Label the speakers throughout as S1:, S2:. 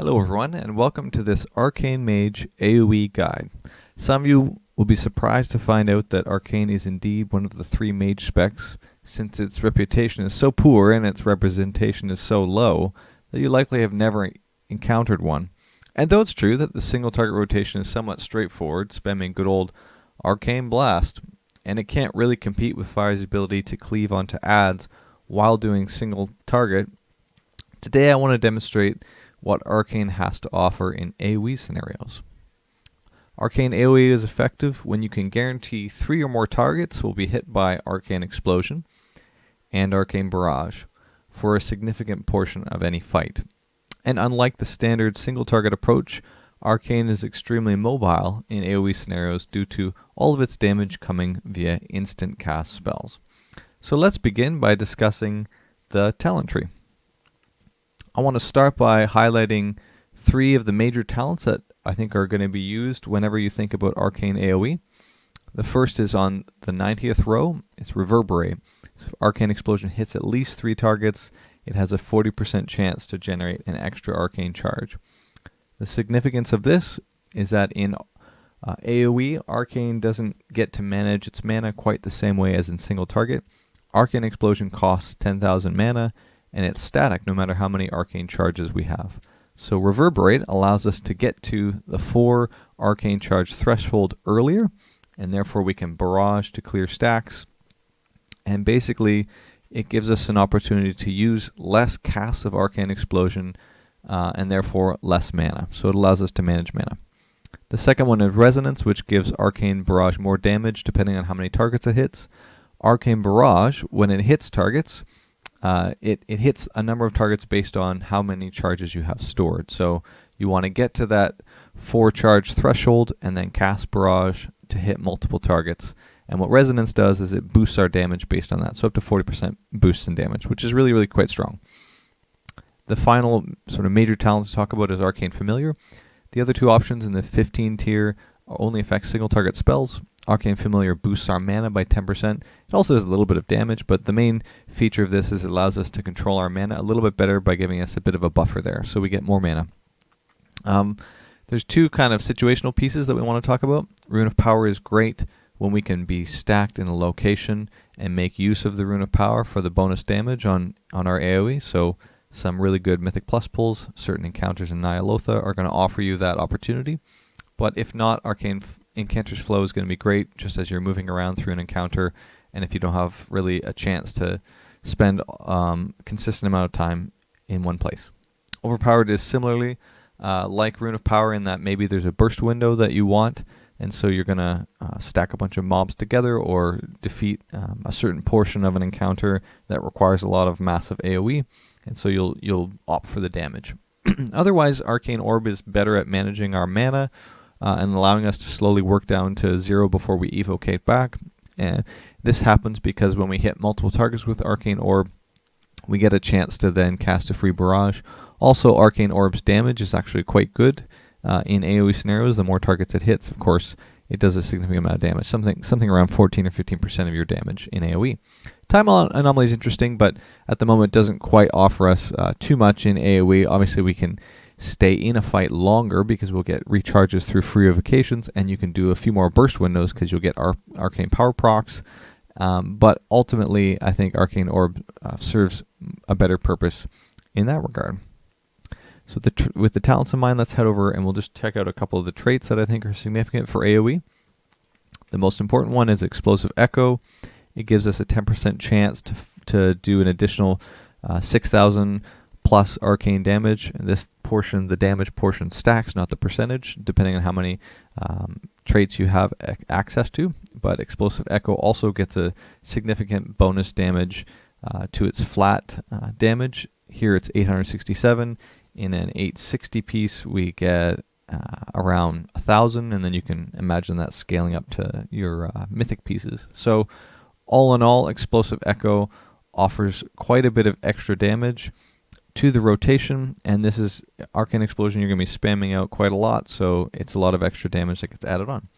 S1: Hello everyone, and welcome to this Arcane Mage AoE guide. Some of you will be surprised to find out that Arcane is indeed one of the 3 mage specs, since its reputation is so poor and its representation is so low that you likely have never encountered one. And though it's true that the single target rotation is somewhat straightforward, spamming good old Arcane Blast, and it can't really compete with Fire's ability to cleave onto adds while doing single target, today I want to demonstrate what Arcane has to offer in AoE scenarios. Arcane AoE is effective when you can guarantee 3 or more targets will be hit by Arcane Explosion and Arcane Barrage for a significant portion of any fight. And unlike the standard single target approach, Arcane is extremely mobile in AoE scenarios due to all of its damage coming via instant cast spells. So let's begin by discussing the talent tree. I want to start by highlighting 3 of the major talents that I think are going to be used whenever you think about Arcane AoE. The first is on the 90th row. It's Reverberate. So if Arcane Explosion hits at least 3 targets, it has a 40% chance to generate an extra Arcane charge. The significance of this is that in AoE, Arcane doesn't get to manage its mana quite the same way as in single target. Arcane Explosion costs 10,000 mana, and it's static no matter how many arcane charges we have. So Reverberate allows us to get to the 4 arcane charge threshold earlier, and therefore we can barrage to clear stacks, and basically it gives us an opportunity to use less casts of Arcane Explosion and therefore less mana. So it allows us to manage mana. The second one is Resonance, which gives Arcane Barrage more damage depending on how many targets it hits. Arcane Barrage, when it hits targets, it hits a number of targets based on how many charges you have stored. So you want to get to that 4 charge threshold and then cast Barrage to hit multiple targets. And what Resonance does is it boosts our damage based on that. So up to 40% boosts in damage, which is really quite strong. The final sort of major talent to talk about is Arcane Familiar. The other 2 options in the 15 tier only affect single target spells. Arcane Familiar boosts our mana by 10%. It also does a little bit of damage, but the main feature of this is it allows us to control our mana a little bit better by giving us a bit of a buffer there, so we get more mana. There's 2 kind of situational pieces that we want to talk about. Rune of Power is great when we can be stacked in a location and make use of the Rune of Power for the bonus damage on our AoE. So some really good Mythic Plus pulls, certain encounters in Ny'aloatha are going to offer you that opportunity. But if not, Arcane Incanter's Flow is going to be great just as you're moving around through an encounter, and if you don't have really a chance to spend a consistent amount of time in one place. Overpowered is similarly like Rune of Power in that maybe there's a burst window that you want, and so you're going to stack a bunch of mobs together or defeat a certain portion of an encounter that requires a lot of massive AoE, and so you'll opt for the damage. Otherwise, Arcane Orb is better at managing our mana and allowing us to slowly work down to 0 before we evocate back. And this happens because when we hit multiple targets with Arcane Orb, we get a chance to then cast a free barrage. Also, Arcane Orb's damage is actually quite good in AoE scenarios. The more targets it hits, of course, it does a significant amount of damage, something around 14 or 15% of your damage in AoE. Time Anomaly is interesting, but at the moment doesn't quite offer us too much in AoE. Obviously, we can stay in a fight longer because we'll get recharges through free evocations, and you can do a few more burst windows because you'll get Arcane Power procs. But ultimately, I think Arcane Orb serves a better purpose in that regard. So with the talents in mind, let's head over and we'll just check out a couple of the traits that I think are significant for AoE. The most important one is Explosive Echo. It gives us a 10% chance to do an additional 6,000 plus arcane damage. This portion, the damage portion, stacks, not the percentage, depending on how many traits you have access to. But Explosive Echo also gets a significant bonus damage to its flat damage. Here it's 867. In an 860 piece, we get around 1,000, and then you can imagine that scaling up to your mythic pieces. So all in all, Explosive Echo offers quite a bit of extra damage to the rotation, and this is Arcane Explosion you're going to be spamming out quite a lot, so it's a lot of extra damage that gets added on.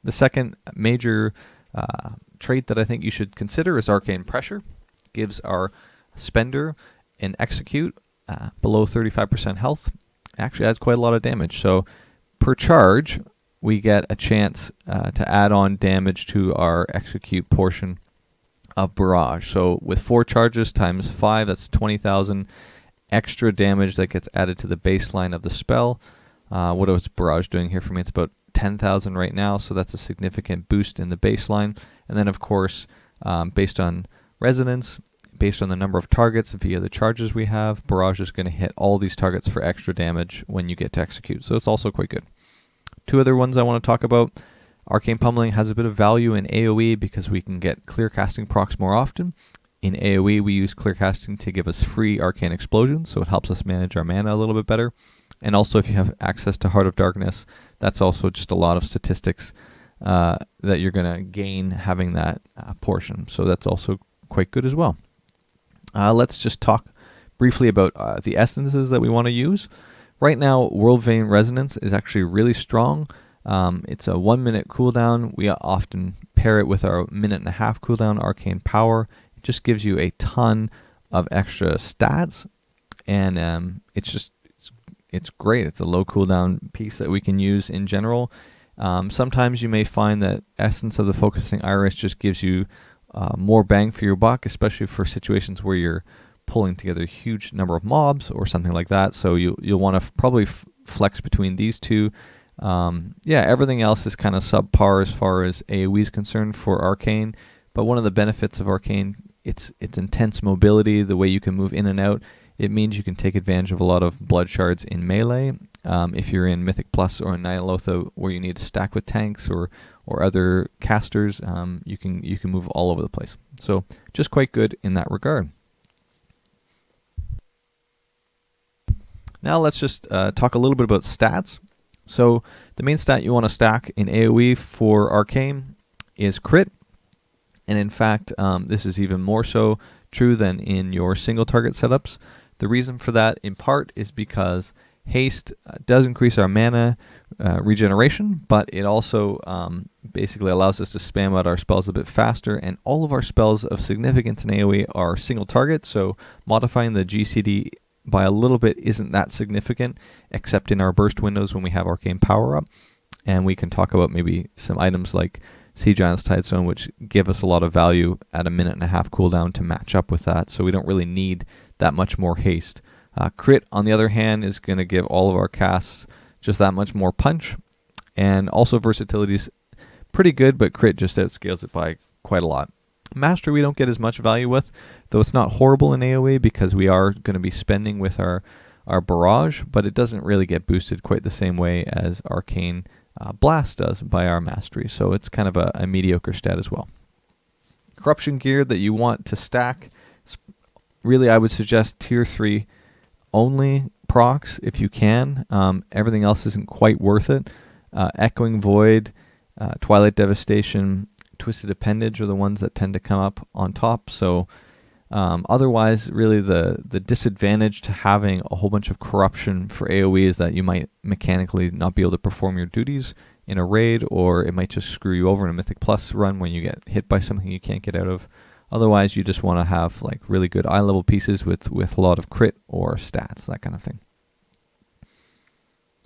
S1: The second major trait that I think you should consider is Arcane Pressure. Gives our spender an execute below 35% health, actually adds quite a lot of damage. So per charge, we get a chance to add on damage to our execute portion of Barrage. So with 4 charges times 5, that's 20,000 extra damage that gets added to the baseline of the spell. What is Barrage doing here for me? It's about 10,000 right now, so that's a significant boost in the baseline. And then of course, based on resonance, based on the number of targets via the charges we have, Barrage is going to hit all these targets for extra damage when you get to execute. So it's also quite good. 2 other ones I want to talk about. Arcane Pummeling has a bit of value in AoE because we can get clear casting procs more often. In AoE, we use clear casting to give us free arcane explosions, so it helps us manage our mana a little bit better. And also, if you have access to Heart of Darkness, that's also just a lot of statistics that you're going to gain having that portion. So that's also quite good as well. Let's just talk briefly about the essences that we want to use. Right now, World Vein Resonance is actually really strong. It's a 1-minute cooldown. We often pair it with our 1.5-minute cooldown Arcane Power. It just gives you a ton of extra stats, and it's great. It's a low cooldown piece that we can use in general. Sometimes you may find that Essence of the Focusing Iris just gives you more bang for your buck, especially for situations where you're pulling together a huge number of mobs or something like that. So you'll want to probably flex between these two. Everything else is kind of subpar as far as AoE is concerned for Arcane. But one of the benefits of Arcane, it's intense mobility, the way you can move in and out. It means you can take advantage of a lot of blood shards in melee. If you're in Mythic Plus or in Ny'aloatha where you need to stack with tanks or other casters, you can move all over the place. So just quite good in that regard. Now let's just talk a little bit about stats. So the main stat you want to stack in AoE for Arcane is crit. And in fact, this is even more so true than in your single target setups. The reason for that in part is because haste does increase our mana regeneration, but it also basically allows us to spam out our spells a bit faster, and all of our spells of significance in AoE are single target, so modifying the GCD by a little bit isn't that significant, except in our burst windows when we have Arcane Power up. And we can talk about maybe some items like Sea Giant's Tidestone, which give us a lot of value at a 1.5-minute cooldown to match up with that, so we don't really need that much more haste. Crit, on the other hand, is going to give all of our casts just that much more punch, and also versatility is pretty good, but crit just outscales it by quite a lot. Mastery we don't get as much value with, though it's not horrible in AoE because we are going to be spending with our Barrage, but it doesn't really get boosted quite the same way as Arcane Blast does by our Mastery, so it's kind of a mediocre stat as well. Corruption gear that you want to stack, really I would suggest tier 3 only procs if you can. Everything else isn't quite worth it. Echoing Void, Twilight Devastation, Twisted Appendage are the ones that tend to come up on top. So otherwise, really the disadvantage to having a whole bunch of corruption for AoE is that you might mechanically not be able to perform your duties in a raid, or it might just screw you over in a Mythic Plus run when you get hit by something you can't get out of. Otherwise, you just want to have like really good eye level pieces with a lot of crit or stats, that kind of thing.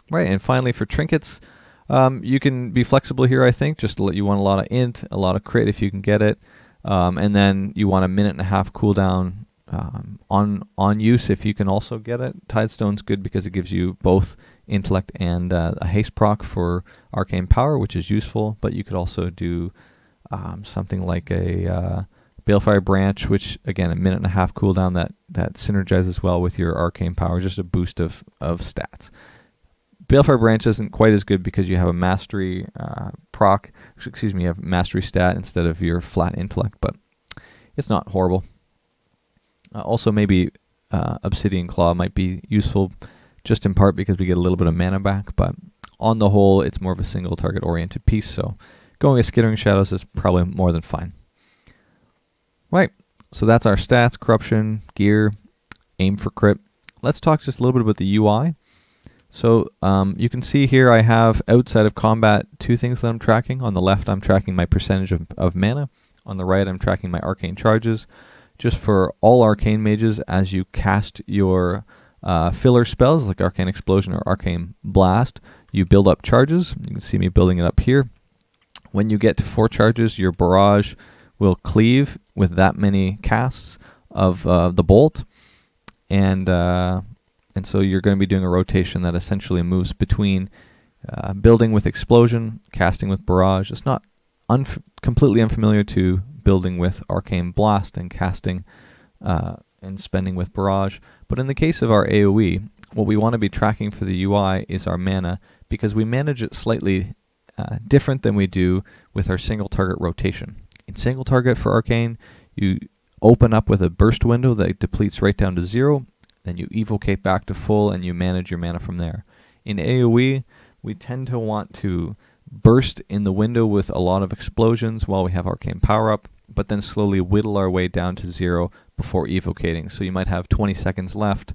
S1: Right, and finally for trinkets, you can be flexible here, I think. Just to let you want a lot of int, a lot of crit if you can get it, and then you want a 1.5-minute cooldown on use if you can also get it. Tidestone's good because it gives you both intellect and a haste proc for Arcane Power, which is useful. But you could also do something like a Balefire Branch, which again a 1.5-minute cooldown that synergizes well with your Arcane Power, just a boost of stats. Balefire Branch isn't quite as good because you have a mastery you have mastery stat instead of your flat intellect, but it's not horrible. Also maybe Obsidian Claw might be useful just in part because we get a little bit of mana back, but on the whole it's more of a single target oriented piece, so going with Skittering Shadows is probably more than fine. Right, so that's our stats, corruption, gear, aim for crit. Let's talk just a little bit about the UI. So you can see here I have outside of combat 2 things that I'm tracking. On the left I'm tracking my percentage of mana. On the right I'm tracking my arcane charges. Just for all arcane mages, as you cast your filler spells like Arcane Explosion or Arcane Blast, you build up charges. You can see me building it up here. When you get to 4 charges, your barrage will cleave with that many casts of the bolt, and so you're going to be doing a rotation that essentially moves between building with Explosion, casting with Barrage. It's not completely unfamiliar to building with Arcane Blast and casting and spending with Barrage. But in the case of our AoE, what we want to be tracking for the UI is our mana, because we manage it slightly different than we do with our single target rotation. In single target for Arcane, you open up with a burst window that depletes right down to 0, then you evocate back to full and you manage your mana from there. In AoE, we tend to want to burst in the window with a lot of explosions while we have Arcane Power up, but then slowly whittle our way down to 0 before evocating. So you might have 20 seconds left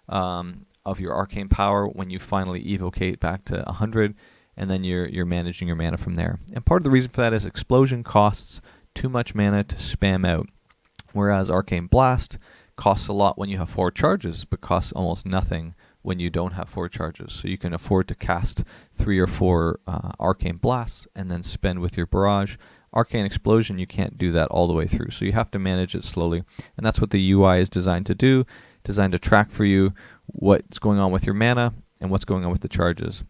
S1: of your Arcane Power when you finally evocate back to 100, and then you're managing your mana from there. And part of the reason for that is Explosion costs too much mana to spam out, whereas Arcane Blast costs a lot when you have 4 charges, but costs almost nothing when you don't have 4 charges. So you can afford to cast 3 or 4 Arcane Blasts and then spend with your Barrage. Arcane Explosion, you can't do that all the way through, so you have to manage it slowly. And that's what the UI is designed to do, designed to track for you what's going on with your mana and what's going on with the charges.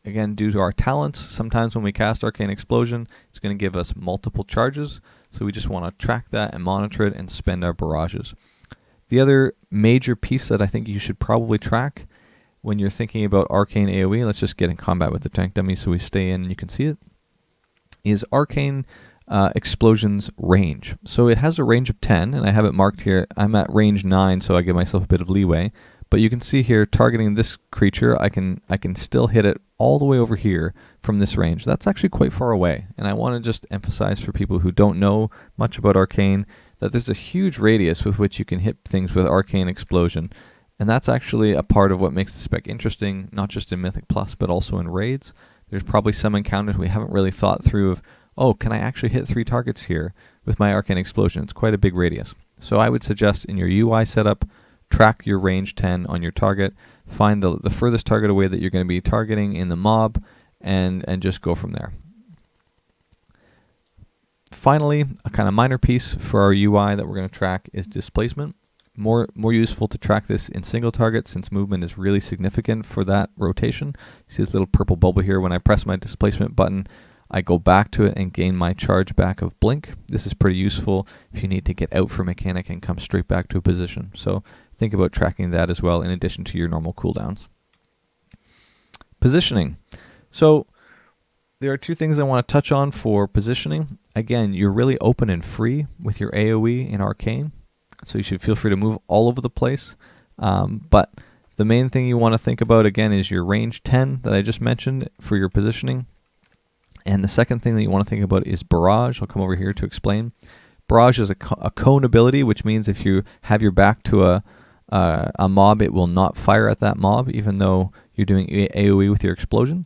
S1: Again, due to our talents, sometimes when we cast Arcane Explosion, it's going to give us multiple charges, so we just want to track that and monitor it and spend our barrages. The other major piece that I think you should probably track when you're thinking about Arcane AoE, let's just get in combat with the tank dummy so we stay in and you can see it, is Arcane Explosion's range. So it has a range of 10, and I have it marked here. I'm at range 9, so I give myself a bit of leeway. But you can see here, targeting this creature, I can still hit it all the way over here from this range. That's actually quite far away, and I want to just emphasize for people who don't know much about Arcane that there's a huge radius with which you can hit things with Arcane Explosion, and that's actually a part of what makes the spec interesting, not just in Mythic Plus, but also in raids. There's probably some encounters we haven't really thought through of, oh, can I actually hit 3 targets here with my Arcane Explosion? It's quite a big radius. So I would suggest in your UI setup, track your range 10 on your target, find the furthest target away that you're going to be targeting in the mob, and just go from there. Finally, a kind of minor piece for our UI that we're going to track is displacement. More useful to track this in single target since movement is really significant for that rotation. You see this little purple bubble here. When I press my displacement button, I go back to it and gain my charge back of blink. This is pretty useful if you need to get out for mechanic and come straight back to a position. So think about tracking that as well in addition to your normal cooldowns. Positioning. So there are 2 things I want to touch on for positioning. Again, you're really open and free with your AoE in Arcane, so you should feel free to move all over the place. But the main thing you want to think about, again, is your range 10 that I just mentioned for your positioning. And the second thing that you want to think about is Barrage. I'll come over here to explain. Barrage is a cone ability, which means if you have your back to a mob, it will not fire at that mob, even though you're doing AoE with your explosion.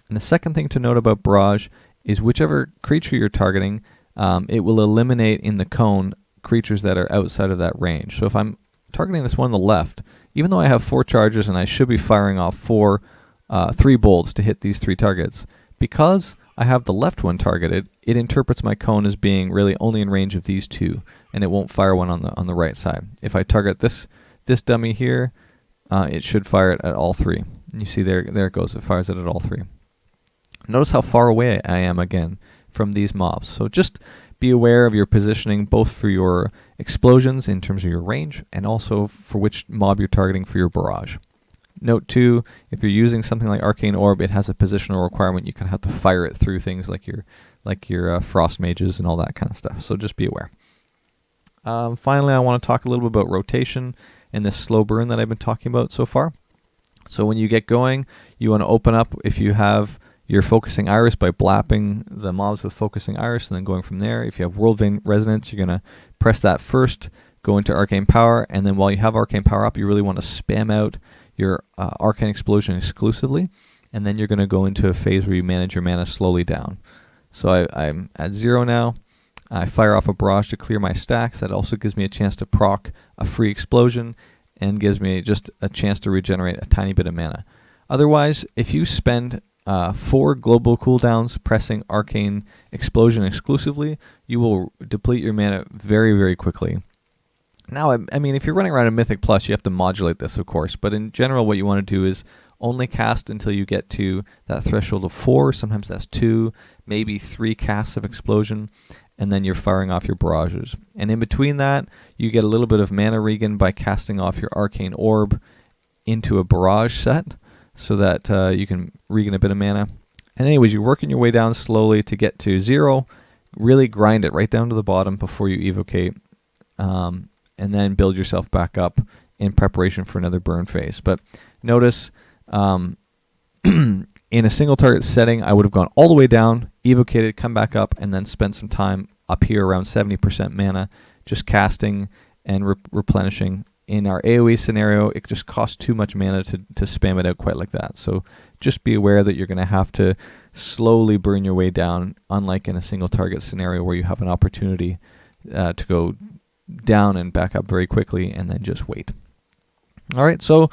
S1: And the second thing to note about Barrage is whichever creature you're targeting, it will eliminate in the cone creatures that are outside of that range. So if I'm targeting this one on the left, even though I have 4 charges and I should be firing off 3 bolts to hit these 3 targets, because I have the left one targeted, it interprets my cone as being really only in range of these 2, and it won't fire one on the right side. If I target this dummy here, it should fire it at all 3. And you see there it goes, it fires it at all 3. Notice how far away I am again from these mobs. So just be aware of your positioning both for your explosions in terms of your range and also for which mob you're targeting for your barrage. Note too, if you're using something like Arcane Orb, it has a positional requirement. You kind of have to fire it through things like your Frost Mages and all that kind of stuff. So just be aware. Finally, I want to talk a little bit about rotation and this slow burn that I've been talking about so far. So when you get going, you want to open up if you have your Focusing Iris by blapping the mobs with Focusing Iris and then going from there. If you have Whirlwind Resonance, you're going to press that first, go into Arcane Power, and then while you have Arcane Power up, you really want to spam out your Arcane Explosion exclusively, and then you're going to go into a phase where you manage your mana slowly down. So I'm at 0 now. I fire off a barrage to clear my stacks. That also gives me a chance to proc a free explosion, and gives me just a chance to regenerate a tiny bit of mana. Otherwise, if you spend 4 global cooldowns pressing Arcane Explosion exclusively, you will deplete your mana very, very quickly. Now, I mean, if you're running around in Mythic Plus, you have to modulate this, of course, but in general, what you want to do is only cast until you get to that threshold of 4, sometimes that's 2, maybe 3 casts of Explosion, and then you're firing off your barrages. And in between that, you get a little bit of mana regen by casting off your Arcane Orb into a barrage set, so that you can regen a bit of mana. And anyways, you're working your way down slowly to get to 0, really grind it right down to the bottom before you evocate, and then build yourself back up in preparation for another burn phase. But notice, in a single target setting, I would have gone all the way down, evocated, come back up, and then spent some time up here around 70% mana, just casting and replenishing. In our AoE scenario, it just costs too much mana to spam it out quite like that. So just be aware that you're going to have to slowly burn your way down, unlike in a single target scenario where you have an opportunity to go down and back up very quickly and then just wait. All right, so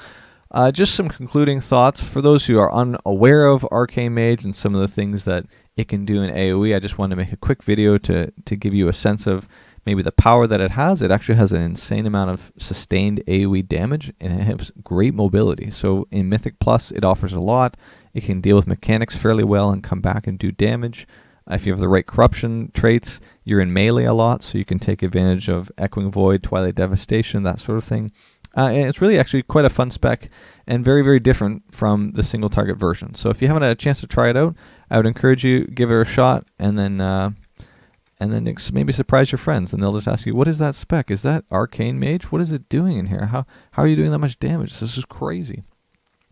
S1: just some concluding thoughts. For those who are unaware of Arcane Mage and some of the things that it can do in AoE, I just wanted to make a quick video to give you a sense of maybe the power that it has. It actually has an insane amount of sustained AoE damage, and it has great mobility. So in Mythic Plus, it offers a lot. It can deal with mechanics fairly well and come back and do damage. If you have the right corruption traits, you're in melee a lot, so you can take advantage of Echoing Void, Twilight Devastation, that sort of thing. And it's really actually quite a fun spec and very, very different from the single target version. So if you haven't had a chance to try it out, I would encourage you, give it a shot, and then maybe surprise your friends, and they'll just ask you, what is that spec? Is that Arcane Mage? What is it doing in here? How are you doing that much damage? This is crazy.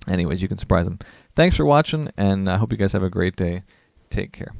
S1: Anyways, you can surprise them. Thanks for watching, and I hope you guys have a great day. Take care.